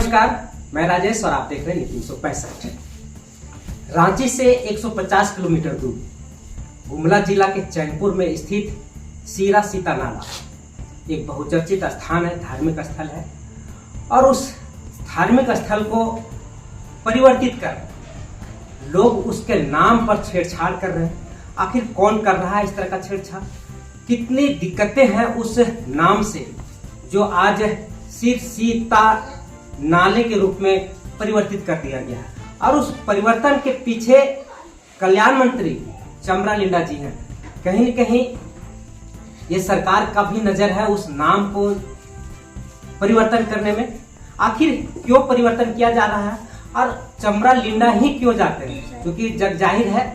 नमस्कार, मैं राजेश और आप देख रहे हैं 365। रांची से 150 किलोमीटर दूर गुमला जिला के चैनपुर में स्थित सीरा सीता नाला एक बहुचर्चित स्थान है, धार्मिक स्थल है। और उस धार्मिक स्थल को परिवर्तित कर लोग उसके नाम पर छेड़छाड़ कर रहे हैं। आखिर कौन कर रहा है इस तरह का छेड़छाड़? कितनी दिक्कतें हैं उस नाम से जो आज सिर सीता नाले के रूप में परिवर्तित कर दिया गया है। और उस परिवर्तन के पीछे कल्याण मंत्री चमरा लिंडा जी हैं। कहीं न कहीं ये सरकार का भी नजर है उस नाम को परिवर्तन करने में। आखिर क्यों परिवर्तन किया जा रहा है और चमरा लिंडा ही क्यों जाते हैं? क्योंकि जग जाहिर है,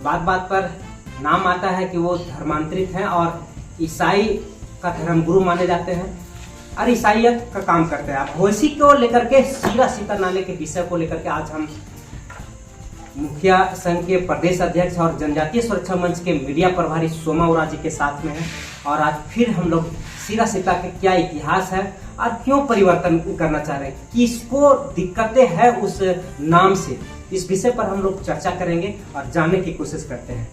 बात बात पर नाम आता है कि वो धर्मांतरित हैं और ईसाई का धर्मगुरु माने जाते हैं और ईसाइयत का काम करते हैं। अब उसी को लेकर के सीरा सीता नाले के विषय को लेकर के आज हम मुखिया संघ के प्रदेश अध्यक्ष और जनजातीय सुरक्षा मंच के मीडिया प्रभारी सोमा उरा जी के साथ में हैं। और आज फिर हम लोग सीरा सीता के क्या इतिहास है और क्यों परिवर्तन करना चाह रहे हैं, किसको दिक्कतें हैं उस नाम से, इस विषय पर हम लोग चर्चा करेंगे और जानने की कोशिश करते हैं।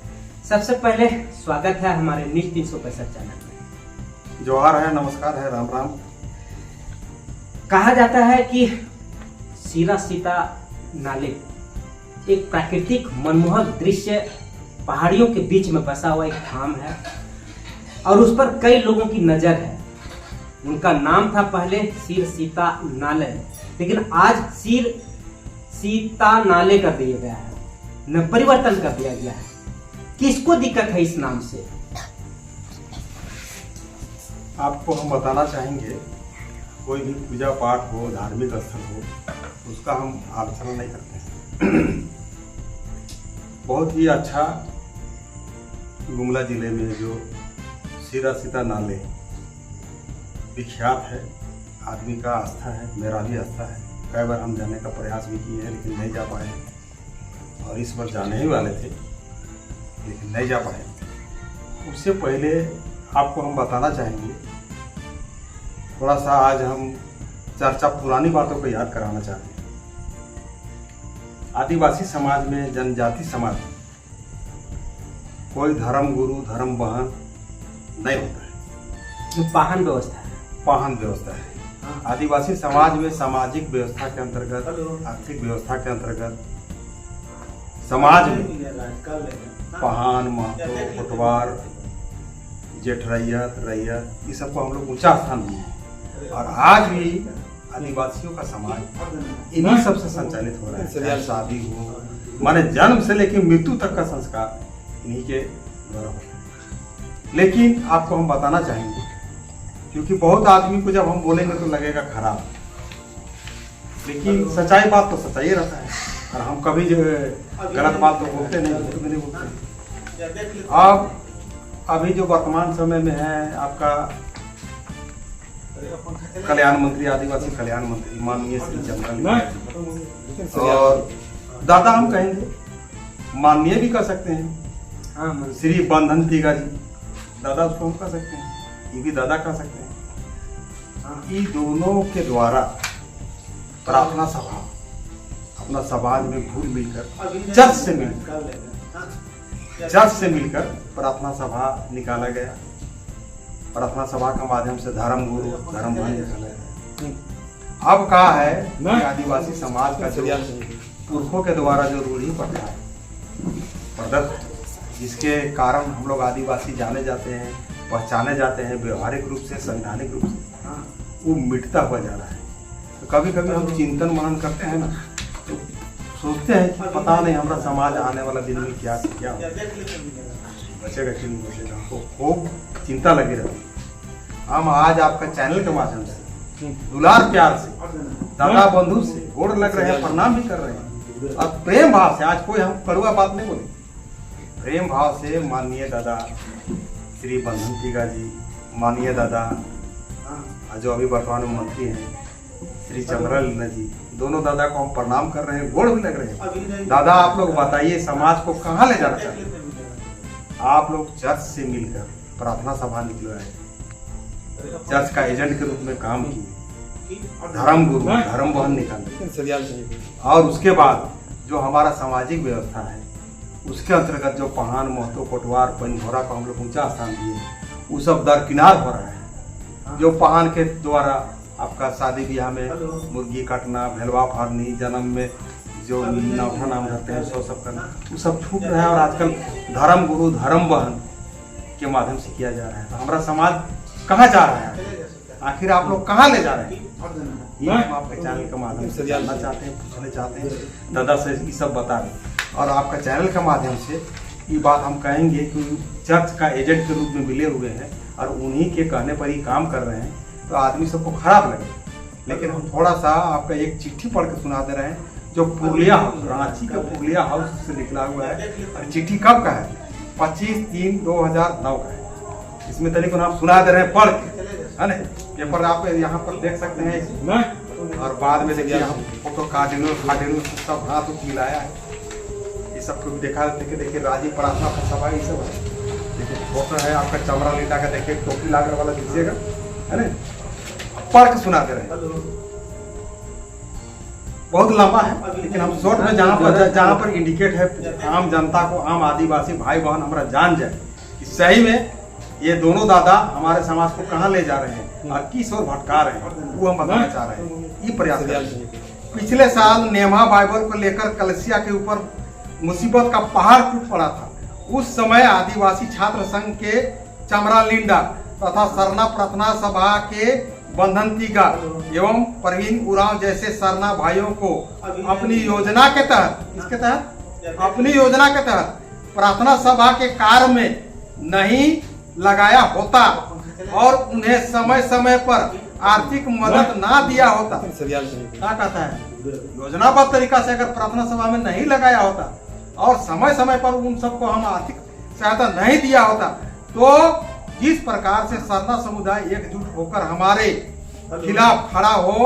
सबसे पहले स्वागत है हमारे न्यूज 365 चैनल में। जोहार है, नमस्कार है, राम राम। कहा जाता है कि सीरा सीता नाले एक प्राकृतिक मनमोहक दृश्य, पहाड़ियों के बीच में बसा हुआ एक धाम है और उस पर कई लोगों की नजर है। उनका नाम था पहले सिर सीता नाले, लेकिन आज सिर सीता नाले कर दिया गया है, न परिवर्तन कर दिया गया है। किसको दिक्कत है इस नाम से? आपको हम बताना चाहेंगे, कोई भी पूजा पाठ हो, धार्मिक स्थल हो, उसका हम आलोचना नहीं करते हैं। बहुत ही अच्छा गुमला जिले में जो सीरा सीता नाले विख्यात है, आदमी का आस्था है, मेरा भी आस्था है। कई बार हम जाने का प्रयास भी किए हैं लेकिन नहीं जा पाए, और इस बार जाने ही वाले थे लेकिन नहीं जा पाए। उससे पहले आपको हम बताना चाहेंगे, थोड़ा सा आज हम चर्चा पुरानी बातों को याद कराना चाहते हैं। आदिवासी समाज में, जनजाति समाज में कोई धर्म गुरु, धर्म बहन नहीं होता है। जो पाहन व्यवस्था है, पाहन व्यवस्था है। आदिवासी समाज में सामाजिक व्यवस्था के अंतर्गत, आर्थिक व्यवस्था के अंतर्गत समाज में पाहन, महतो, पटवार, जेठ रैयत, ये सबको हम लोग ऊंचा स्थान दिए हैं। और आज भी आदिवासियों का समाज इन्हीं सबसे संचालित हो रहा है। चाहे शादी हो, माने जन्म से लेकर मृत्यु तक का संस्कार इन्हीं के द्वारा होता है। लेकिन आपको हम बताना चाहेंगे, क्योंकि बहुत आदमी को जब हम बोलेंगे तो लगेगा खराब, लेकिन सच्चाई बात तो सच्चाई रहता है और हम कभी जो गलत बात तो बोलते नहीं, झूठ भी नहीं बोलते। अब अभी जो वर्तमान समय में है, आपका कल्याण मंत्री, आदिवासी कल्याण मंत्री माननीय श्री चमरा और दादा हम कहेंगे, माननीय भी कर सकते हैं, हाँ, श्री बंधन टीगा जी, दादा उसको हम कह सकते हैं, ये भी दादा कह सकते हैं। ये दोनों के द्वारा प्रार्थना सभा अपना समाज में घुल मिलकर चर्च से मिलकर प्रार्थना सभा निकाला गया। प्रार्थना सभा के माध्यम से धर्म गुरु, धर्म बहन निकाला गया। अब कहा है कि आदिवासी समाज का जो पुरखों के द्वारा जो रूढ़ी प्रथा है, प्रदत्त, जिसके कारण हम लोग आदिवासी जाने जाते हैं, पहचाने जाते हैं व्यवहारिक रूप से, संवैधानिक रूप से, वो मिटता हुआ जा रहा है। तो कभी कभी हम चिंतन मनन करते हैं ना, तो सोचते हैं कि पता नहीं हमारा समाज आने वाला दिन में क्या बचेगा कि नहीं बचेगा, तो खूब चिंता लगी रहती। हम आज आपका चैनल के माध्यम से दुलार प्यार से, दादा बंधु से गोड़ लग रहे हैं, प्रणाम भी कर रहे हैं और प्रेम भाव से, आज कोई हम कड़वा बात नहीं बोले, प्रेम भाव से माननीय दादा श्री बंधन टीगा जी, माननीय दादा जो अभी वर्तमान में मंत्री हैं श्री चमरा लिंडा जी, दोनों दादा को हम प्रणाम कर रहे हैं, गोड़ भी लग रहे हैं। दादा आप लोग बताइए, समाज को कहाँ ले जाना चाहते हैं? आप लोग चर्च से मिलकर प्रार्थना सभा निकलवाए, चर्च का एजेंट के रूप में काम किए, धर्म गुरु धर्म बहन निकाले। और उसके बाद जो हमारा सामाजिक व्यवस्था है उसके अंतर्गत जो पहान महतो कोटवार पनघोरा को हम लोग ऊंचा स्थान दिए, वो सब दरकिनार हो रहा है। जो पहान के द्वारा आपका शादी ब्याह में मुर्गी काटना, भेलवा फाड़नी, जन्म में जो नौठा नाम रखते हैं सो सब करना, वो सब छूट रहा है। और आजकल धर्म गुरु धर्म बहन के माध्यम से किया जा रहा है। तो हमारा समाज कहाँ जा रहा है, आखिर आप लोग कहाँ ले जा रहे हैं, ये हम आपके चैनल के माध्यम से जानना चाहते हैं, पूछना चाहते हैं। दादा से ये सब बता रहे और आपका चैनल के माध्यम से ये बात हम कहेंगे कि चर्च का एजेंट के रूप में मिले हुए हैं और उन्हीं के कहने पर ही काम कर रहे हैं, तो आदमी सबको खराब लगे। लेकिन हम थोड़ा सा आपका एक चिट्ठी पढ़ के सुना दे रहे हैं जो पुरलिया रांची का पुरलिया हाउस से निकला हुआ है। और चिट्ठी कब का है, 25/3/2009 का है। इसमें तरीके हम सुना दे रहे हैं पढ़ के, है ना। पेपर आप यहाँ पर देख सकते हैं और बाद में देखिए हम फोटो कार्डिनो सब हाथ मिलाया है। ये सब को भी देखा देखिए राजी प्रार्थना सभा ये सब है। देखिए फोटो है आपका चमड़ा लीटा का, देखिए टोपी लाकर वाला दीजिएगा, है ना। पढ़ के सुना दे रहे हैं, बहुत लंबा है लेकिन हम शॉर्ट में जहाँ पर इंडिकेट है आम जनता को, आम आदिवासी भाई बहन हमारा जान जाए कि सही में ये दोनों दादा हमारे समाज को कहाँ ले जा रहे हैं और किस ओर भटका रहे हैं, वो हम बताना चाह रहे हैं। ये प्रयास पिछले साल नेमा बाइबल को लेकर कलसिया के ऊपर मुसीबत का पहाड़ टूट पड़ा था। उस समय आदिवासी छात्र संघ के चमरा लिंडा तथा सरना प्रार्थना सभा के बंधन तीगा एवं परवीन उरांव जैसे सरना भाइयों को अपनी योजना के तहत, इसके तहत अपनी योजना के तहत प्रार्थना सभा के कार्य में नहीं लगाया होता और उन्हें समय समय पर आर्थिक मदद ना दिया होता। क्या कहता है, योजनाबद्ध तरीका से अगर प्रार्थना सभा में नहीं लगाया होता और समय समय पर उन सबको हम आर्थिक सहायता नहीं दिया होता, तो जिस प्रकार से सरना समुदाय एकजुट होकर हमारे खिलाफ खड़ा हो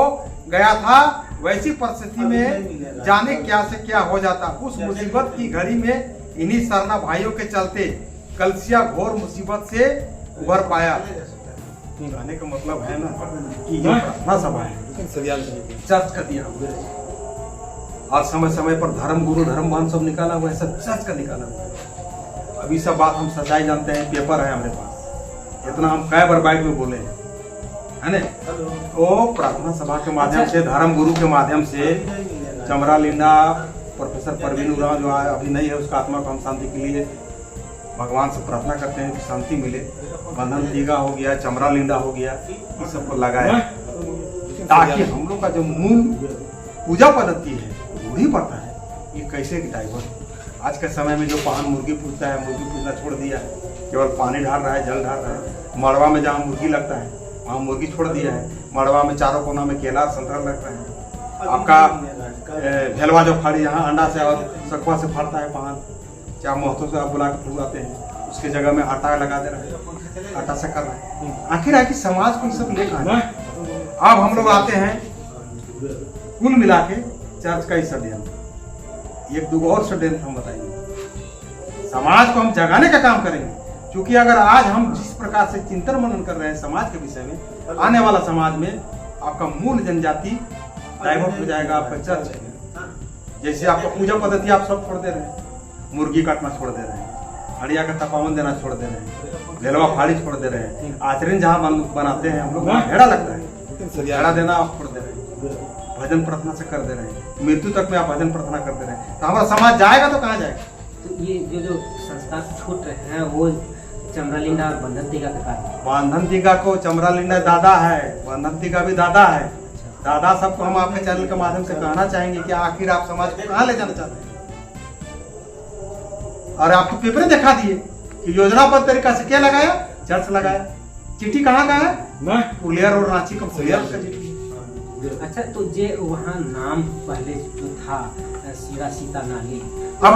गया था, वैसी परिस्थिति में जाने क्या से क्या हो जाता। उस मुसीबत की घड़ी में इन्हीं सरना भाइयों के चलते कलसिया घोर मुसीबत से उभर पाया। कहने का मतलब है ना कि ये प्रार्थना सभा है, चर्च का दिया हुआ है और समय समय पर धर्म गुरु धर्म बहन सब निकाला हुआ है, सब चर्च का निकाला हुआ है। अभी सब बात हम सच्चाई जानते हैं, पेपर है हमारे पास, इतना हम कई बार बाइट में बोले है ना। तो प्रार्थना सभा के माध्यम से, धर्म गुरु के माध्यम से चमरा लिंडा प्रोफेसर परवीन उरांव जो अभी नहीं है, उसका आत्मा को हम शांति के लिए भगवान से प्रार्थना करते हैं कि शांति मिले। बंधन तीगा हो गया, चमरा लिंडा हो गया, इस सबको लगाया ताकि हम लोग का जो मूल पूजा पद्धति है, रूढ़ी पड़ता है, ये कैसे डाइवर्ट। आज के समय में जो पान मुर्गी पूजता है, मुर्गी पूजना छोड़ दिया है, केवल पानी डाल रहा है, जल डाल रहा है। मड़वा में जहाँ मुर्गी लगता है वहाँ मुर्गी छोड़ दिया है। मड़वा में चारों कोना में केला संतरा लगता है। आपका भेलवा जो फाड़ी यहाँ अंडा से और सखुआ से फाड़ता है पान, क्या महत्व से आप बुला के फुलवाते हैं, उसके जगह में आटा लगा दे रहा है, आटा से कर रहा है। आखिर है कि समाज को ये सब लेकर अब हम लोग आते हैं कुल मिला के चर्च का ही षड्यंत्र, एक दो और षड्यंत्र हम बताएंगे। समाज को हम जगाने का काम करेंगे, क्योंकि अगर आज हम जिस प्रकार से चिंतन मनन कर रहे हैं समाज के विषय में, आने वाला समाज में आपका मूल जनजाति डाइवर्ट हो जाएगा। आपका चर्च जैसे आपका पूजा पद्धति आप सब छोड़ दे रहे हैं, मुर्गी काटना छोड़ दे रहे हैं, हड़िया का तपावन देना छोड़ दे रहे हैं, भेलवा फाड़ी छोड़ दे रहे हैं, आचरण जहाँ बनाते हैं हम लोग भेड़ा लगता है, भेड़ा देना आप छोड़ दे रहे हैं, भजन प्रार्थना से कर दे रहे हैं, मृत्यु तक में आप भजन प्रार्थना कर दे रहे हैं। तो हमारा समाज जाएगा तो कहाँ जाएगा। तो ये जो संस्कार छूट रहे हैं वो चमरा लिंडा और बंधन तीगा का कारण। बंधन तीगा को चमरा लिंडा दादा है, बंधन तीगा भी दादा है। दादा सबको हम आपके चैनल के माध्यम से कहना चाहेंगे कि आखिर आप समाज को कहाँ ले जाना चाहते हैं। और आपको पेपर दिखा दिए कि योजनाबद्ध तरीका से क्या लगाया, चर्च लगाया। चिट्ठी कहाँ का है, पुलिया रोड रांची का पुलिया का चिट्ठी। अच्छा, तो जे वहाँ नाम पहले जो था सीरा सीता नाली, अब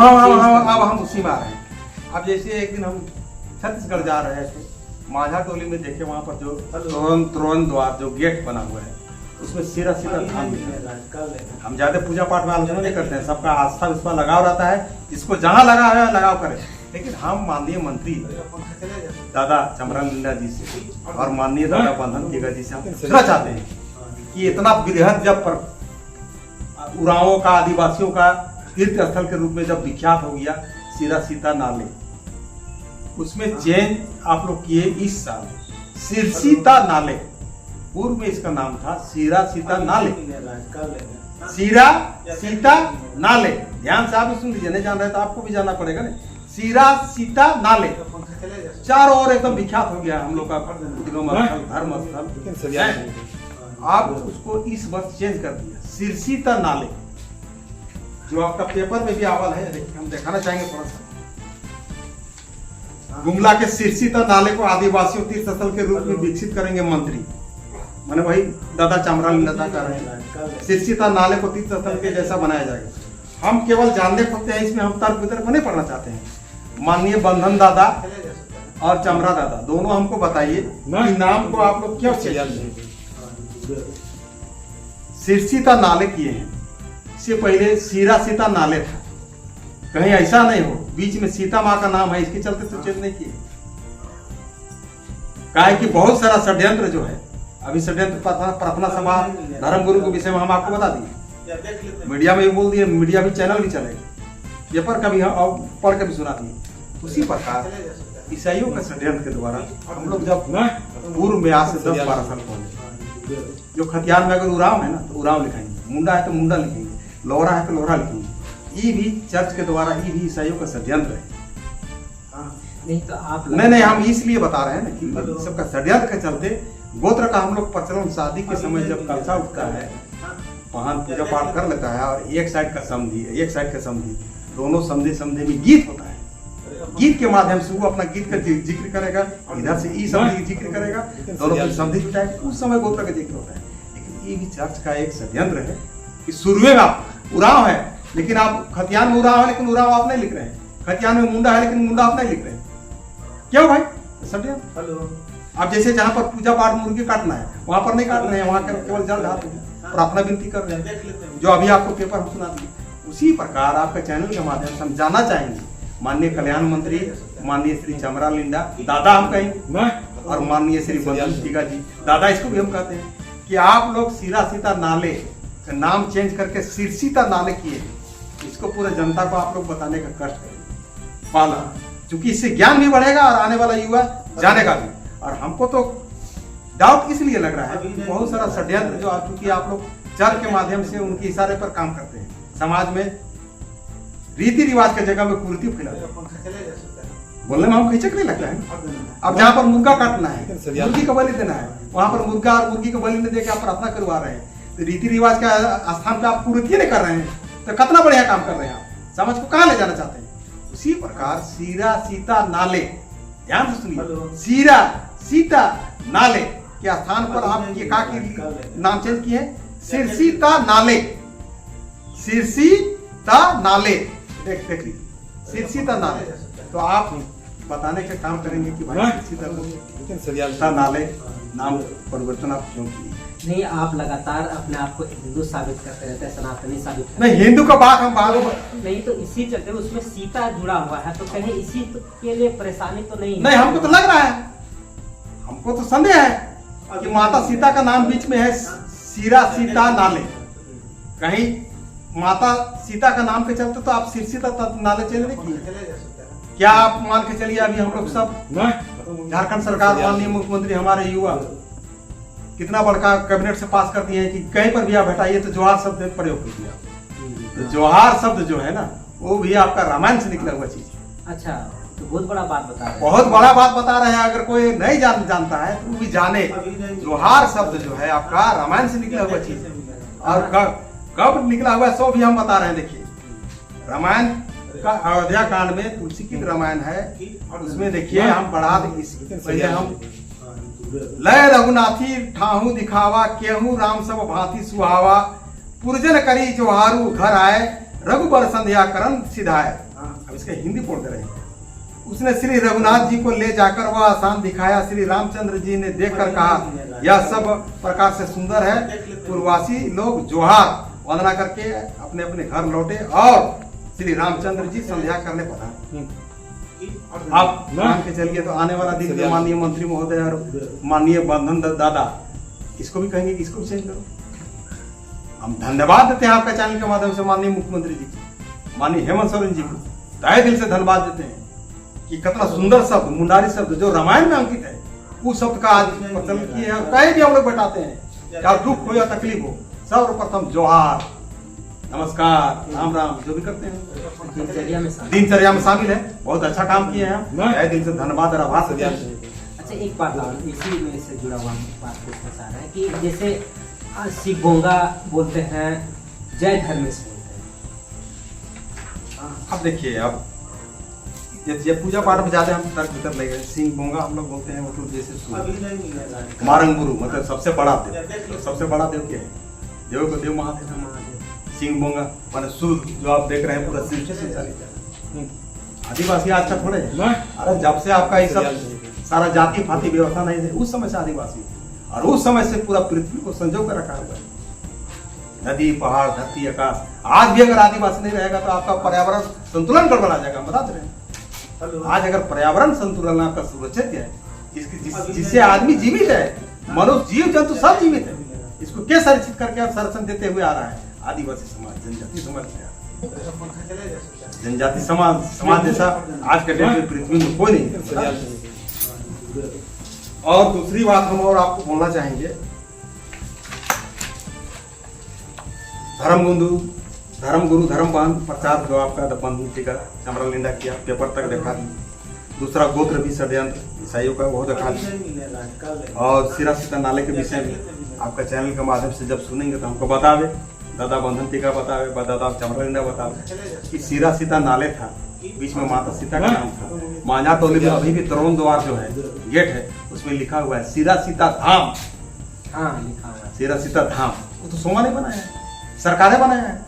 हम उसी में आ रहे हैं। अब जैसे एक दिन हम छत्तीसगढ़ जा रहे थे, माझा टोली में देखे वहाँ पर जो तोरण द्वार जो गेट बना हुआ है, उसमें सीरा सीता धाम है। हम ज्यादा पूजा पाठ में आलोचना नहीं करते हैं, सबका आस्था उस पर लगाव रहता है, जिसको जहाँ लगा है लगाव करे। लेकिन हम माननीय मंत्री दादा चमरा लिंडा जी से और माननीय दादा बंधन तीगा जी से हम पूछना चाहते हैं कि इतना बृहद जब उरांवों का, आदिवासियों का तीर्थ स्थल के रूप में जब विख्यात हो गया सीरा सीता नाले, उसमें चेंज आप लोग किए इस साल सिरसीता नाले। पूर्व में इसका नाम था सीरा सीता नाले, सीरा सीता नाले। ध्यान से आप सुन लीजिए, नहीं जान रहे तो आपको भी जानना पड़ेगा ना। सीरा सीता नाले चारों ओर एकदम विख्यात हो गया हम लोग का धर्म स्थल। आप उसको इस वर्ष चेंज कर दिया सिरसीता नाले, जो आपका पेपर में भी आवल है। देखिए हम दिखाना चाहेंगे थोड़ा सा। गुमला के सिरसीता नाले को आदिवासियों तीर्थ स्थल के रूप में विकसित करेंगे मंत्री, मैंने वही दादा चामरा लता कर रहे हैं। सिरसीता नाले को तीर्थ स्थल के जैसा बनाया जाएगा। हम केवल जानने खोते हैं, इसमें हम तर्क वितर्क नहीं पढ़ना चाहते हैं। माननीय बंधन दादा और चमरा दादा दोनों हमको बताइए कि नाम को आप लोग क्यों सिरसीता नाले किए हैं? इससे पहले सीरा सीता नाले था, कहीं ऐसा नहीं हो बीच में सीता माँ का नाम है इसके चलते तो चेंज नहीं किए। काहे कि बहुत सारा षड्यंत्र जो है, अभी षड्यंत्र प्रार्थना सभा धर्म गुरु के विषय में हम आपको बता दिए, मीडिया में भी बोल दिए, मीडिया भी चैनल भी चलेगा, पेपर का भी हम पढ़ के भी सुना दिए। उसी प्रकार ईसाइयों का षड्यंत्र के द्वारा हम लोग जब पूर्व में आज से 10-12 साल पहले जो खतियान में अगर उराव है ना तो उराव लिखाएंगे, मुंडा है तो मुंडा लिखेंगे, लोहरा है तो लोहरा लिखेंगे। ये भी चर्च के द्वारा ये भी ईसाइयों का षड्यंत्र है। नहीं तो आप नहीं हम इसलिए बता रहे हैं ना कि सबका षड्यंत्र के चलते गोत्र का हम लोग प्रचलन शादी के समय जब कलशा उठता है, महान पूजा पाठ कर लेता है और एक साइड का समधी एक साइड का समधी, दोनों समधी समधी में गीत होता है। गीत के माध्यम से वो अपना गीत का जिक्र करेगा, इधर से ई समधी जिक्र करेगा, दोनों की समधी जुटाएगा, उस समय गोत्र का जिक्र होता है। लेकिन ये भी चर्च का एक षड्यंत्र है कि शुरू में आप उराव है लेकिन आप खतियान में उराव है लेकिन उराव आप नहीं लिख रहे हैं, खतियान में मुंडा है लेकिन मुंडा आप नहीं लिख रहे हैं। क्यों भाई? षड्यंत्र। आप जैसे जहाँ पर पूजा पाठ मुर्गी काटना है वहां पर नहीं काट रहे हैं, वहां केवल जल धातु प्रार्थना विनती कर रहे हैं, जो अभी आपको पेपर हम सुना दिए। उसी प्रकार आपके चैनल के माध्यम से हम जानना चाहेंगे माननीय कल्याण मंत्री माननीय श्री चमरा लिंडा दादा हम कहेंगे और माननीय श्री बंधन टीका जी दादा इसको भी हम कहते हैं कि आप लोग सीरा सीता नाले का नाम चेंज करके सिरसीता नाले किए, इसको पूरे जनता को आप लोग बताने का कष्ट करें पाला, क्योंकि इससे ज्ञान भी बढ़ेगा और आने वाला युवा जानेगा भी। और हमको तो डाउट इसलिए लग रहा है कि बहुत सारा षड्यंत्र जो चूंकि आप लोग चर्च के माध्यम से उनके इशारे पर काम करते हैं, समाज में रीति रिवाज के जगह में कुरीति फैलाते हैं। बोलने में हम खिचक नहीं लगता है। अब जहाँ पर मुर्गा काटना है, मुर्गी का बलि देना है, वहां पर मुर्गा और मुर्गी को बलि दे के आप प्रार्थना करवा रहे हैं, तो रीति रिवाज के स्थान पे आप कुरीति नहीं कर रहे हैं, तो कितना बढ़िया काम कर रहे हैं आप, समाज को कहाँ ले जाना चाहते हैं। उसी प्रकार सीरा सीता नाले, ध्यान से सुनिए, सीरा सीता नाले के स्थान पर आप ये का नाम चेंज किए सिरसीता नाले, सिरसीता नाले देख लीजिए सिरसीता नाले। तो आप बताने का काम करेंगे कि भाई सिरसीता नाले नाम परिवर्तन आप क्यों किए? नहीं, आप लगातार अपने आप को हिंदू साबित करते रहते हैं, सनातनी साबित करते नहीं, हिंदू का बात हम नहीं, तो इसी चलते उसमें सीता जुड़ा हुआ है, तो कहीं इसी के लिए परेशानी तो नहीं? नहीं, हमको तो लग रहा है, हमको तो संदेह है कि माता सीता का नाम बीच में है सीरा सीता नाले, कहीं माता सीता का नाम के चलते तो आप सिरसीता नाले चेंज नहीं किए क्या? आप मान के चलिए अभी हम लोग सब झारखंड सरकार माननीय मुख्यमंत्री हमारे युवा कितना बड़का कैबिनेट से पास कर दिए हैं कि कहीं पर भी आप हटाइए तो जोहार शब्द प्रयोग कर दिया। तो जोहार शब्द जो है ना वो भी आपका रामायण से निकला हुआ चीज। अच्छा, तो बहुत बड़ा बात बता रहे हैं। बहुत बड़ा बात बता रहे हैं, अगर कोई नहीं जानता है तो वो भी जाने। जोहार शब्द जो है आपका रामायण से निकला हुआ चीज, और कब निकला हुआ सो भी हम बता रहे हैं। देखिए रामायण का अयोध्या कांड में तुलसी की रामायण है, और उसमें देखिए हम बढ़ा पहले हम लय रघुनाथी ठाहू दिखावा केहू राम सब भांति सुहावा पुरजन करी जोहारू घर आए रघुबर संध्या करण सिधाए। अब इसका हिंदी बोलते रहे। उसने श्री रघुनाथ जी को ले जाकर वह आसान दिखाया, श्री रामचंद्र जी ने देखकर कहा यह सब प्रकार से सुंदर है। पूर्ववासी लोग जोहार वंदना करके अपने अपने घर लौटे और श्री रामचंद्र जी संध्या करने पड़ा। आप मान के चलिए तो आने वाला दिन माननीय मंत्री महोदय और माननीय बंधन दादा इसको भी कहेंगे कि इसको भी चेंज करो। हम धन्यवाद देते हैं आपका चैनल के माध्यम से माननीय मुख्यमंत्री जी को, माननीय हेमंत सोरेन जी को तहे दिल से धन्यवाद देते हैं कि कितना सुंदर शब्द मुंडारी शब्द जो रामायण में अंकित है उस शब्द का आज प्रचलन किए हैं। कहीं भी हम लोग बैठाते हैं, क्या दुख हो या तकलीफ हो, सर्वप्रथम जोहार, नमस्कार, राम राम जो भी करते हैं दिनचर्या में शामिल है। बहुत अच्छा काम किए हैं, तहे दिल से धन्यवाद और आभार देते हैं। अच्छा, एक बात और इसी में से जुड़ा हुआ बात पूछना चाह रहा है कि जैसे शिव बोंगा बोलते हैं, जय धर्मेश बोलते हैं। अब देखिए, अब ये पूजा पाठ में ज्यादा हम तर्क वितर्क ले गए। सिंह बोंगा हम लोग बोलते हैं, मतलब जैसे मारंग गुरु, मतलब सबसे बड़ा देव। तो सबसे बड़ा देव क्या है? देव को देव महादेव। सिंह बोंगा माने सूर्य, जो आप देख रहे हैं पूरा शिव से संचालित। आदिवासी आज का थोड़े हैं। अरे जब से आपका ये सब सारा जाति फाती व्यवस्था नहीं है, उस समय से आदिवासी, और उस समय से पूरा पृथ्वी को संजो कर रखा हुआ है, नदी पहाड़ धरती आकाश। आज भी अगर आदिवासी नहीं रहेगा तो आपका पर्यावरण संतुलन गड़बड़ा जाएगा, बता दे रहे हैं। आज अगर पर्यावरण संतुलन आपका सुरक्षित है, जिससे आदमी जीवित है, मनुष्य जीव जंतु सब जीवित है, इसको क्या संरक्षित करके आप संरक्षण देते हुए आ रहा है आदिवासी समाज, जनजाति समाज। जनजाति समाज जैसा आज के डेट में पृथ्वी में कोई नहीं। और दूसरी बात हम और आपको बोलना चाहेंगे, धर्मगुरु धर्मवान प्रचार जो आपका बंधु टीका चमरा लिंडा किया, पेपर तक दिखा दी। दूसरा गोत्र भी षड्यंत्र ईसाइयों का वो दिखा दी। और सिरा सीता नाले के विषय में आपका चैनल के माध्यम से जब सुनेंगे तो हमको बतावे, दादा बंधन टीका बतावे, दादा चमरा लिंडा बतावे कि सिरा सीता नाले था, बीच में माता सीता का नाम था। मांझा टोली में अभी भी तरोन द्वार जो है गेट है, उसमें लिखा हुआ है सिरा सीता धाम। हाँ, लिखा हुआ है सिरा सीता धाम। वो तो सोमा ने बनाया है, सरकारें बनाया है।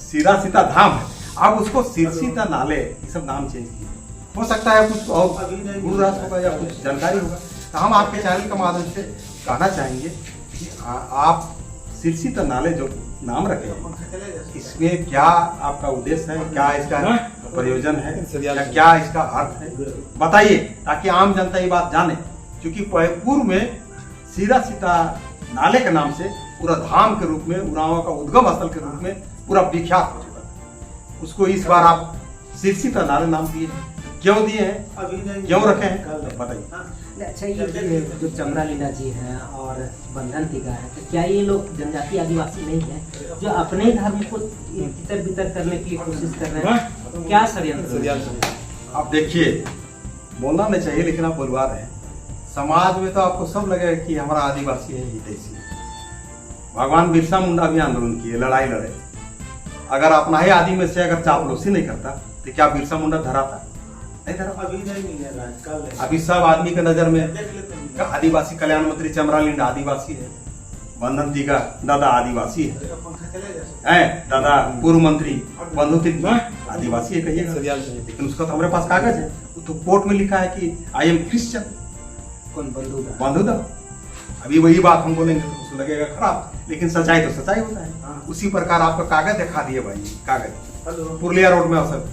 सिरा सीता धाम है, अब उसको सिरसीता नाले ये सब नाम चेंज किए। हो सकता है कुछ और गुरु राज होगा या कुछ जानकारी होगा, तो हम आपके चैनल के माध्यम से कहना चाहेंगे कि आप सिरसीता नाले जो नाम रखे, इसमें क्या आपका उद्देश्य है, क्या इसका प्रयोजन है, या क्या इसका अर्थ है, बताइए, ताकि आम जनता ये बात जाने। क्योंकि पूर्व में सिरा सीता नाले के नाम से पूरा धाम के रूप में, उरांव का उद्गम स्थल के रूप में पूरा विख्यात हो चुका। उसको इस बार आप सिरसीता नाले नाम दिए, क्यों दिए हैं, क्यों रखे हैं, बताइए। अच्छा, ये जो चमरा लीला जी हैं और बंधन टीका है, तो क्या ये लोग जनजाति आदिवासी नहीं है जो अपने ही धर्म को तितर बितर करने की कोशिश कर रहे हैं? क्या षड्यंत्र? आप देखिए, बोलना नहीं चाहिए लेकिन आप बुलवा रहे हैं। समाज में तो आपको सब लगेगा कि हमारा आदिवासी है, हितैषी है। भगवान बिरसा मुंडा भी आंदोलन किए, लड़ाई लड़े। अगर अपना ही आदमी में से अगर चापलूसी नहीं करता तो क्या बिरसा मुंडा धराता? नहीं धरा। अभी सब आदमी के नजर में आदिवासी कल्याण मंत्री चमरा लिंडा आदिवासी है, बंधन टीका दादा आदिवासी है, दादा पूर्व मंत्री बंधु टीका आदिवासी है, कहिएगा। लेकिन उसका तो हमारे पास कागज है, तो कोर्ट में लिखा है कि आई एम क्रिश्चियन। कौन? बंधुदा। अभी वही बात हम बोलेंगे तो उसको लगेगा खराब, लेकिन सच्चाई तो सच्चाई होता है। उसी प्रकार आपका कागज दिखा दिए भाई, कागज पुरलिया रोड में अवसर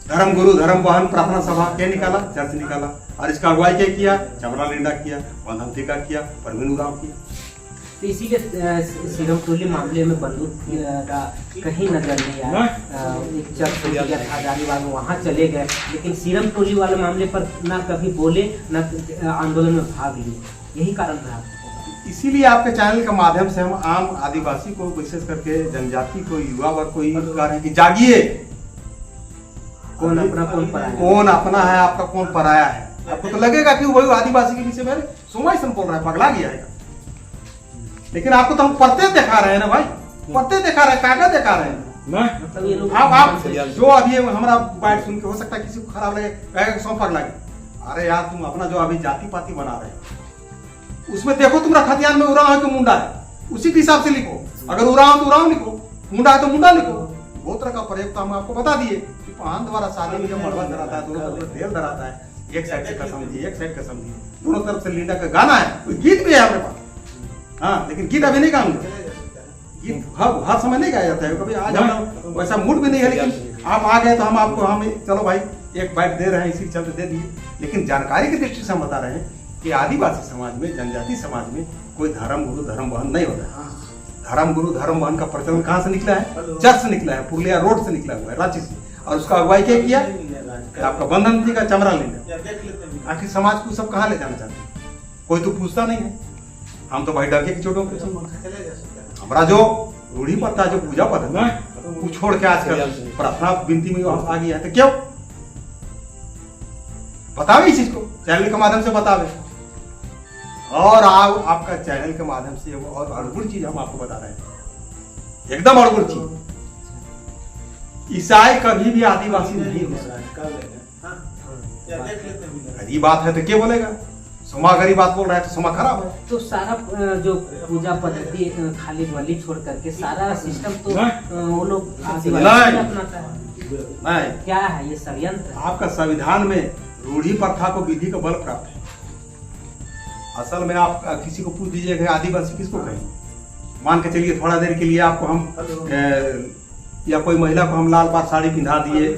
धर्म गुरु धर्म वाहन प्रार्थना सभा क्या निकाला, चर्च निकाला, और इसका अगुवाई क्या किया? चमरा लिंडा किया, बंधन टीका किया, परवीन उरांव किया। तो इसीलिए सीरम टोली मामले में बंदूक का कहीं नजर नहीं आया। एक चर्च हो गया था हजारीबाग में, वहाँ चले गए, लेकिन सीरम टोली वाले मामले पर ना कभी बोले, ना आंदोलन में भाग लिए। यही कारण रहा। इसीलिए आपके चैनल के माध्यम से हम आम आदिवासी को, विशेष करके जनजाति को, युवा वर्ग को ये कह रहे हैं कि जागिए। कौन अपना कौन पराया, कौन अपना है आपका, कौन पराया है। आपको तो लगेगा कि वही आदिवासी के पीछे मेरे सोमाइसन बोल रहा है, पगला गया है। लेकिन आपको तो हम पढ़ते दिखा रहे हैं ना भाई, पढ़ते दिखा रहे हैं, कागज दिखा रहे हैं। मतलब ये लोग आप जो अभी हमारा बात सुन के हो सकता है किसी को खराब लगे, सौ पगला गया। अरे यार, तुम अपना जो अभी जाति पाति बना रहे हो उसमें देखो, तुम खतियान में उरांव है कि मुंडा है, उसी के हिसाब से लिखो। अगर उरांव तो उरांव लिखो, मुंडा है तो मुंडा लिखो। गोत्र का प्रयोग तो हम आपको बता दिए कि पान द्वारा शादी में जब मड़वा धराता है, दोनों तरफ से ढेर धराता है, एक साइड से कसम दी, एक साइड कसम दी, दोनों तरफ से लीडा का गाना है, कोई गीत भी है हमारे पास। हाँ, लेकिन गीत अभी नहीं गाऊंगे, गीत हर समय नहीं गाया जाता है। कभी आज हमारा वैसा मूड भी नहीं है, लेकिन आप आ गए तो हम चलो भाई एक बाइट दे रहे हैं, इसी चलते दे दिए। लेकिन जानकारी की दृष्टि से हम बता रहे हैं कि आदिवासी समाज में, जनजाति समाज में कोई धर्म गुरु धर्म बहन नहीं होता है। धर्म गुरु धर्म बहन का प्रचलन कहाँ से निकला है? चर्च से निकला है, पुरलिया रोड से निकला हुआ है, रांची से। और उसका अगुवाई क्या किया? आपका बंधन जी का चमरा लेना। आखिर समाज को सब कहाँ ले जाना चाहते हैं? कोई तो पूछता नहीं है। हम तो भाई डरके की चोटों पे हमारा जो रूढ़ी प्रथा, जो पूजा पद्धति है, वो छोड़ के आजकल प्रार्थना विनती में आ गया है। तो क्यों बतावे इस चीज को, चैनल के माध्यम से बतावे। और आपका चैनल के माध्यम से वो और अड़गुड़ चीज हम आपको बता रहे हैं, एकदम अड़गुड़ चीज। ईसाई कभी भी आदिवासी नहीं हो सकता। गरीब बात है तो क्या बोलेगा? सोमा गरीब बात बोल रहा है तो सोमा खराब है। तो सारा जो पूजा पद्धति खाली बलि छोड़ करके सारा सिस्टम तो वो लोग आदिवासी अपनाता है। नहीं, क्या है ये षड्यंत्र? आपका संविधान में रूढ़ी प्रथा को विधि का बल प्राप्त है। असल में आप किसी को पूछ दीजिएगा आदिवासी किसको कहेंगे? मान के चलिए थोड़ा देर के लिए आपको हम या कोई महिला को हम लाल बार साड़ी पिंधा दिए,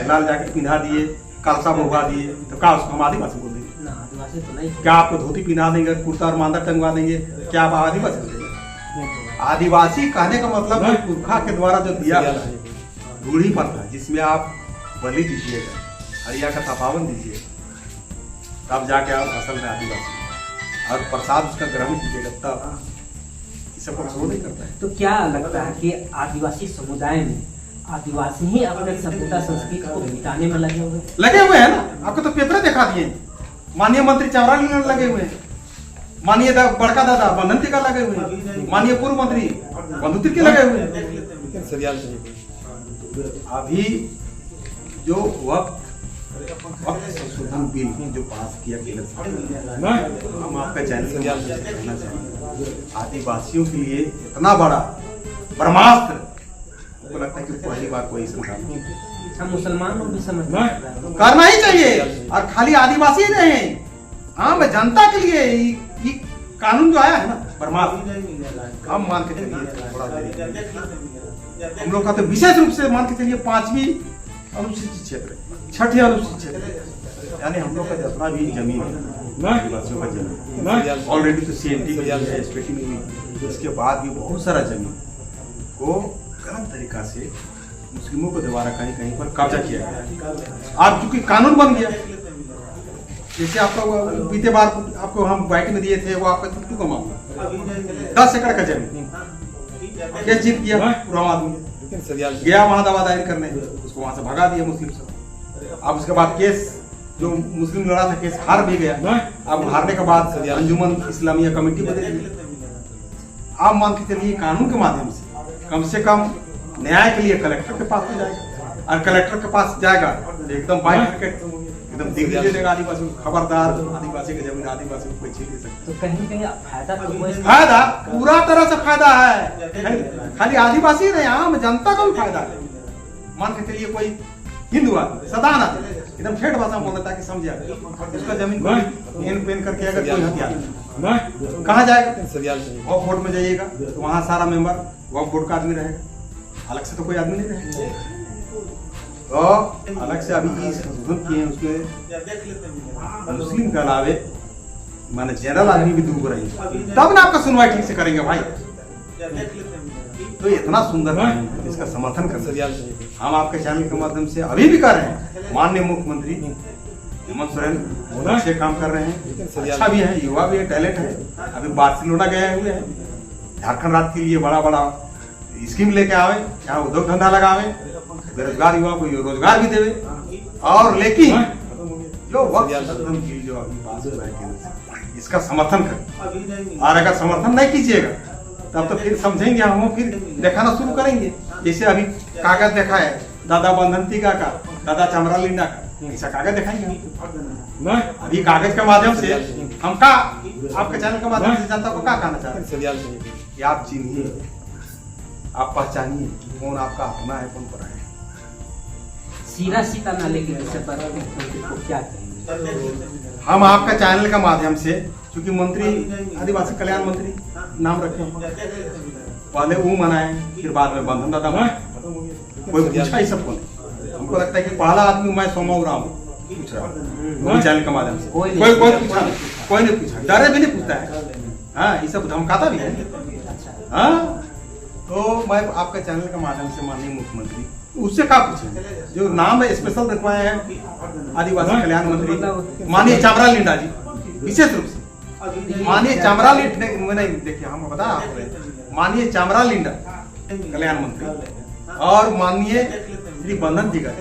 लाल जैकेट पिंधा दिए, कलसा भोगा दिए, तो क्या उसको हम आदिवासी बोल देंगे? आदिवासी तो नहीं। क्या आपको धोती पिंधा देंगे, कुर्ता और मांदा टंगवा देंगे, क्या आप आदिवासी बोलेंगे? आदिवासी कहने का मतलब है पुरखा के द्वारा जो दिया रूढ़ी प्रथा, जिसमें आप बलि दीजिएगा, हरिया का तपावन दीजिएगा, तब जाके आप असल में आदिवासी, और प्रसाद उसका ग्रहण कीजिएगा, तब सब वो नहीं करता है। तो क्या लगता है कि आदिवासी समुदाय में आदिवासी ही अपने सभ्यता संस्कृति को मिटाने में लगे हुए हैं ना? आपको तो पेपर दिखा दिए, माननीय मंत्री चमराली लगे हुए हैं, माननीय बड़का दादा बंधन टीका लगे हुए हैं, माननीय पूर्व मंत्री बंधु तिर्की लगे हुए हैं। अभी जो वक्त संशोधन बिल जो पास किया केंद्र सरकार, हम आपका चैनल से कहना चाहेंगे, आदिवासियों के लिए इतना बड़ा ब्रह्मास्त्र मुझको लगता है कि पहली बार कोई सरकार हम मुसलमान लोग भी समझ करना ही चाहिए। और खाली आदिवासी ही नहीं, आम जनता के लिए ये कानून जो आया है ना ब्रह्मास्त्र, हम मान के चलिए थोड़ा देर हम लोग का तो विशेष रूप से मान के चलिए 5वीं अनुसूचित क्षेत्र, 6ठी अनुसूचित क्षेत्र, यानी हम लोग का जितना भी जमीन है आदिवासियों का जमीन ऑलरेडी तो CNT में हुई, इसके बाद भी बहुत सारा जमीन को गलत तरीका से मुस्लिमों को दोबारा कहीं कहीं पर कब्जा किया गया। आप चूंकि कानून बन गया, जैसे आपका बीते बार आपको हम वाइट में दिए थे, वो आपका टुकटू का मामला 10 एकड़ का जमीन केस जीत गया पूरा आदमी, गया वहां दवा दायर करने, उसको वहां से भगा दिया मुस्लिम सब। अब उसके बाद केस जो मुस्लिम लड़ा था केस हार भी गया। अब हारने के बाद अंजुमन इस्लामिया कमेटी बदली। आप मान के चलिए कानून के माध्यम से कम न्याय के लिए कलेक्टर के पास तो जाएगा, और कलेक्टर के पास जाएगा तो एकदम एकदम दिग्विजय दे देगा आदिवासी को, खबरदार आदिवासी की जमीन आदिवासी को कोई छीन नहीं सकता। तो कहीं कहीं फायदा तो फायदा पूरा तरह से फायदा है, खाली आदिवासी नहीं आम जनता का भी फायदा है। मान के चलिए कोई हिंदू आदमी सदान आदमी एकदम ठेठ भाषा में बोलता कि समझे उसका जमीन पेन पेन करके अगर कोई हथियार कहाँ जाएगा? वक्फ बोर्ड में जाइएगा तो वहाँ सारा मेंबर वक्फ बोर्ड का आदमी रहेगा, अलग से तो कोई आदमी नहीं रहेगा। तो अलग से अभी संशोधन किए हैं, उसमें मुस्लिम के अलावे माने जनरल आदमी भी दूर रहेंगे, तब ना आपका सुनवाई ठीक से करेंगे भाई। तो इतना सुंदर है, इसका समर्थन कर हम आपके चैनल के माध्यम से अभी भी कर रहे हैं। माननीय मुख्यमंत्री हेमंत सोरेन बहुत अच्छे काम कर रहे हैं, अच्छा भी है, युवा भी है, टैलेंट है। अभी बार्सिलोना गए हुए हैं, झारखंड राज्य के लिए बड़ा बड़ा स्कीम लेके आवे, यहाँ उद्योग धंधा लगावे, बेरोजगार युवा को रोजगार भी देवे। और लेकिन जो वक्त संशोधन की जो अभी पास हुआ है इसका समर्थन करें, और अगर समर्थन नहीं कीजिएगा तब तो फिर समझेंगे हम, फिर दिखाना शुरू करेंगे। जैसे अभी कागज देखा है दादा बंधन टीका का, दादा चमरा लिंडा का, ऐसा कागज दिखाएंगे हम। अभी कागज के माध्यम से हम का आपके चैनल के माध्यम से जनता को क्या कहना चाहते हैं कि आप चिन्हिए, आप पहचानिए कौन आपका अपना है कौन पराया है। सीरा सीता नाले के विषय पर को क्या कहेंगे? हम आपका चैनल के माध्यम से, क्योंकि मंत्री आदिवासी कल्याण मंत्री नाम रखे, पहले वो मनाए फिर बाद में बंधन दादा मनाए, कोई पूछा ही सबको नहीं। हमको लगता है कि पहला आदमी मैं सोमा उरांव पूछ रहा वो भी चैनल के माध्यम से कोई कोई नहीं कोई पूछा, पूछा कोई नहीं पूछा, डरे भी नहीं पूछता है। हाँ, ये सब धमकाता भी है। हाँ, तो मैं आपके चैनल के माध्यम से माननीय मुख्यमंत्री उससे क्या पूछे जो नाम है स्पेशल रखवाए हैं आदिवासी कल्याण मंत्री माननीय चामराल लिंडा जी, विशेष रूप से माननीय चामराल मैंने देखिए हम बता आपको माननीय चामराल लिंडा कल्याण मंत्री और माननीय श्री बंधन जी का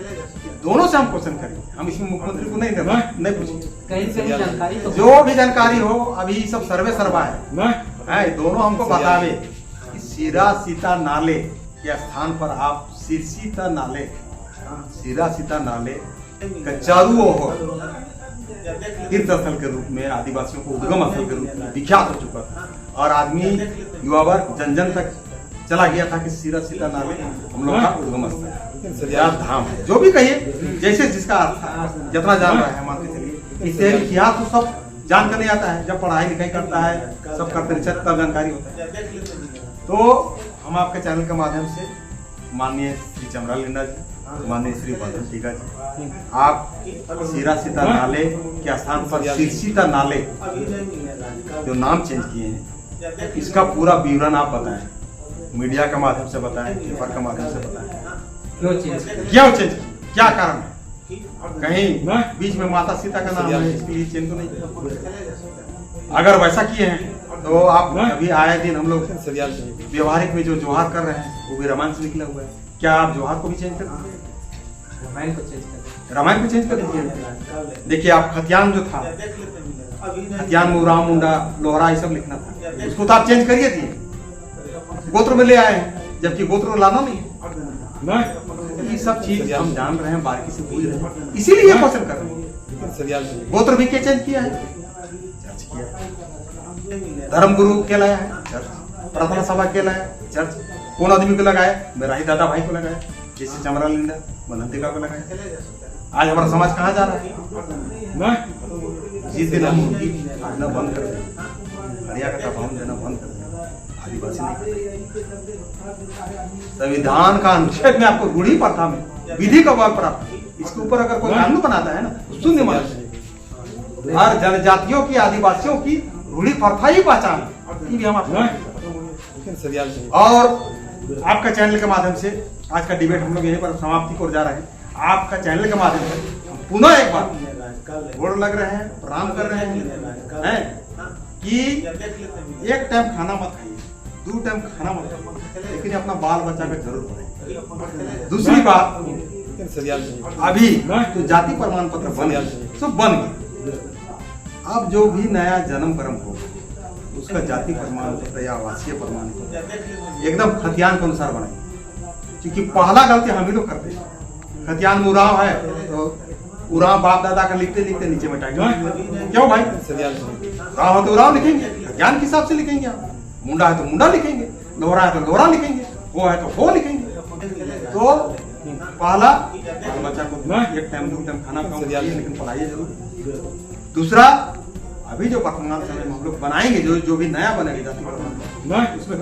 दोनों से हम क्वेश्चन करेंगे। हम इसमें मुख्यमंत्री को नहीं पूछेंगे, कहीं जानकारी तो जो भी जानकारी हो। अभी सब सर्वे सर्वा है, दोनों हमको बतावे कि सीरा सीता नाले के स्थान पर आप सिरसीता नाले सीरा सीता नाले का चारू ओर तीर्थ स्थल के रूप में आदिवासियों को उद्गम स्थल के रूप में विख्यात हो चुका था और आदमी युवा वर्ग जन जन तक चला गया था कि सीरा सीता नाले हम लोग का उद्गम स्थल या धाम है। जो भी कहिए जैसे जिसका अर्थ जितना जान रहा है मानते चलिए। इससे इतिहास तो सब जान कर नहीं आता है, जब पढ़ाई लिखाई करता है सब करते रिसर्च तब जानकारी होता है। तो हम आपके चैनल के माध्यम से माननीय श्री चमराल लिंडा जी, माननीय श्री बंधन टीका जी, आप सीरा सीता नाले के स्थान पर सिरसीता नाले जो नाम चेंज किए हैं इसका पूरा विवरण आप बताएं, मीडिया के माध्यम से बताएं, पेपर के माध्यम से बताएं, क्यों चेंज क्या कारण है? कहीं बीच में माता सीता का नाम है इसके लिए चेंज तो नहीं? अगर वैसा किए हैं तो आप अभी आए दिन हम लोग व्यवहारिक में जो जोहार कर रहे हैं वो भी रामायण से निकला हुआ है, क्या आप जोहार को भी चेंज कर दीजिए? रामायण को चेंज कर दीजिए। देखिए आप खतियान जो था, खतियान में उराव मुंडा लोहरा ये सब लिखना था, उसको तो आप चेंज करिए दिए, गोत्र में ले आए हैं, जबकि गोत्र लाना नहीं है। ये सब चीज हम जान रहे हैं, बारीकी से पूछ रहे हैं, इसीलिए ये क्वेश्चन कर रहे हैं। गोत्र भी क्या चेंज किया है? चर्च किया। धर्म गुरु क्या लाया है? चर्च। प्रार्थना सभा क्या लाया? चर्च। कौन आदमी को लगाया? मेरा ही दादा भाई को लगाया, जैसे चमराल लिंडा बंधन को लगाया। आज हमारा समाज कहाँ जा रहा है? जिस दिन हम उनकी आज्ञा बंद कर दें, हरिया का भवन देना बंद कर दें, आदिवासी नहीं, संविधान का अनुच्छेद में आपको रूढ़ी प्रथा में विधि का बल प्राप्त, इसके ऊपर अगर कोई कानून बनाता है ना तो शून्य मानना चाहिए। हर जनजातियों की आदिवासियों की रूढ़ी प्रथा ही पहचान भी हम आपको। और आपका चैनल के माध्यम से आज का डिबेट हम लोग यहीं पर समाप्ति को जा रहे हैं। आपका चैनल के माध्यम से पुनः एक बार गोड़ लग रहे हैं, प्रणाम कर रहे हैं कि एक टाइम खाना मत खाइए, 2 टाइम खाना मत खाइए, लेकिन अपना बाल बच्चा का जरूर पढ़ाइए। दूसरी बात, अभी तो जाति प्रमाण पत्र बन गए, अब जो भी नया जन्म कर्म हो उसका जाति प्रमाण पत्र या आवासीय प्रमाण पत्र एकदम खतियान के अनुसार बनाइए, क्योंकि पहला गलती हम ही लोग करते हैं। खतियान में उराव है तो उराव बाप दादा का लिखते लिखते नीचे में टाइटल क्यों भाई? उराव है तो उराव लिखेंगे, खतियान के हिसाब से लिखेंगे। आप मुंडा है तो मुंडा लिखेंगे, लोहरा है तो लोहरा लिखेंगे, वो है तो वो लिखेंगे। तो पहला बच्चा को 1 टाइम 2 टाइम खाना खाइए, लेकिन पढ़ाइए जरूर। दूसरा, अभी जो वर्तमान समय में हम लोग बनाएंगे, जो भी नया बनेगा जाति प्रमाण उसमें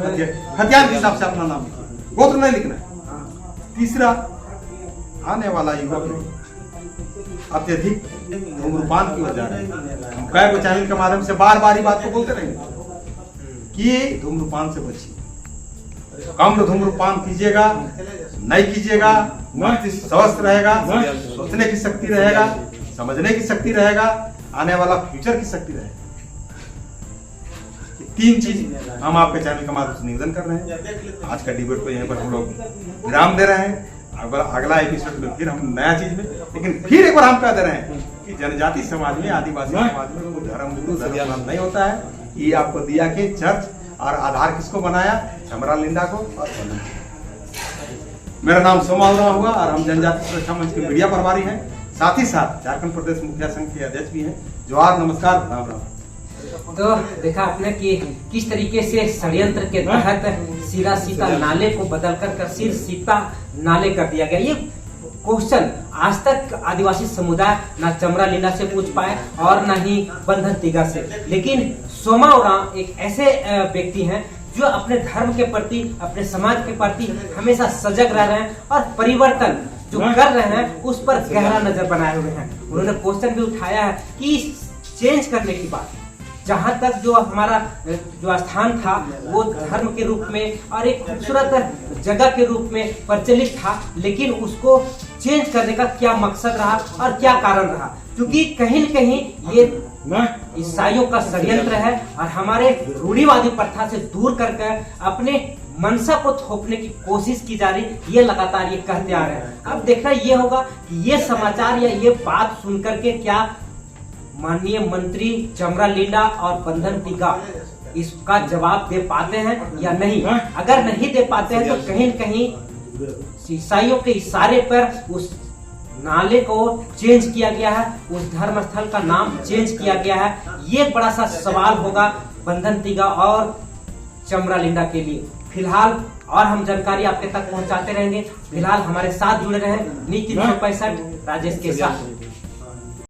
खतियान के हिसाब से अपना नाम लिखिए, गोत्र नहीं लिखना है। तीसरा, आने वाला युवा पीढ़ी अत्यधिक धूम्रपान की ओर जा रहे हैं। हम कई को चैनल के माध्यम से बार बार बात को बोलते रहेंगे कि धूम्रपान से बचिए, कम धूम्रपान कीजिएगा, नहीं कीजिएगा, मस्तिष्क स्वस्थ रहेगा, सोचने की शक्ति रहेगा, समझने की शक्ति रहेगा, आने वाला फ्यूचर की शक्ति रहेगी। 3 चीज हम आपके चैनल के माध्यम से निवेदन कर रहे हैं। आज का डिबेट को यहीं पर हम लोग विराम दे रहे हैं। अगला एपिसोड में फिर हम नया चीज में, लेकिन फिर एक बार हम कह दे रहे हैं कि जनजाति समाज में, आदिवासी समाज में कोई धर्म गुरु धर्म नहीं होता है। ये आपको दिया कि चर्च और आधार किसको बनाया? चमराल लिंडा को और मेरा नाम सोमा उराव हुआ और हम जनजाति सुरक्षा मंच के मीडिया प्रभारी हैं, साथ ही साथ झारखंड प्रदेश मुखिया संघ के अध्यक्ष भी हैं। जोहार, नमस्कार, राम राम। तो देखा आपने कि किस तरीके से षड्यंत्र के तहत सीरा सीता नाले को बदल कर सिर सीता नाले कर दिया गया। ये क्वेश्चन आज तक आदिवासी समुदाय ना चमराल लिंडा से पूछ पाए और ना ही बंधन टीका से, लेकिन सोमा उराव एक ऐसे व्यक्ति हैं जो अपने धर्म के प्रति, अपने समाज के प्रति हमेशा सजग रह रहे हैं और परिवर्तन जो कर रहे हैं उस पर गहरा नजर बनाए हुए हैं। उन्होंने क्वेश्चन भी उठाया है कि चेंज करने की बात, जहां तक जो हमारा जो स्थान था वो धर्म के रूप में और एक खूबसूरत जगह के रूप में प्रचलित था, लेकिन उसको चेंज करने का क्या मकसद रहा और क्या कारण रहा, क्योंकि कहीं न कहीं ये ईसाइयों का षड्यंत्र है और हमारे रूढ़िवादी प्रथा से दूर करके अपने मनसा को थोपने की कोशिश की जा रही, ये लगातार ये कहते आ रहे हैं। अब देखना ये होगा कि ये समाचार या ये बात सुनकर के क्या माननीय मंत्री चमरालिंडा और बंधन तिगा इसका जवाब दे पाते हैं या नहीं। अगर नहीं दे पाते हैं तो कहीं न कहीं ईसाइयों के इशारे पर उस नाले को चेंज किया गया है, उस धर्म स्थल का नाम चेंज किया गया है। ये एक बड़ा सा सवाल होगा बंधन तिगा और चमरालिंडा के लिए। फिलहाल और हम जानकारी आपके तक पहुंचाते रहेंगे। फिलहाल हमारे साथ जुड़े रहे नीति 365 राजेश के साथ।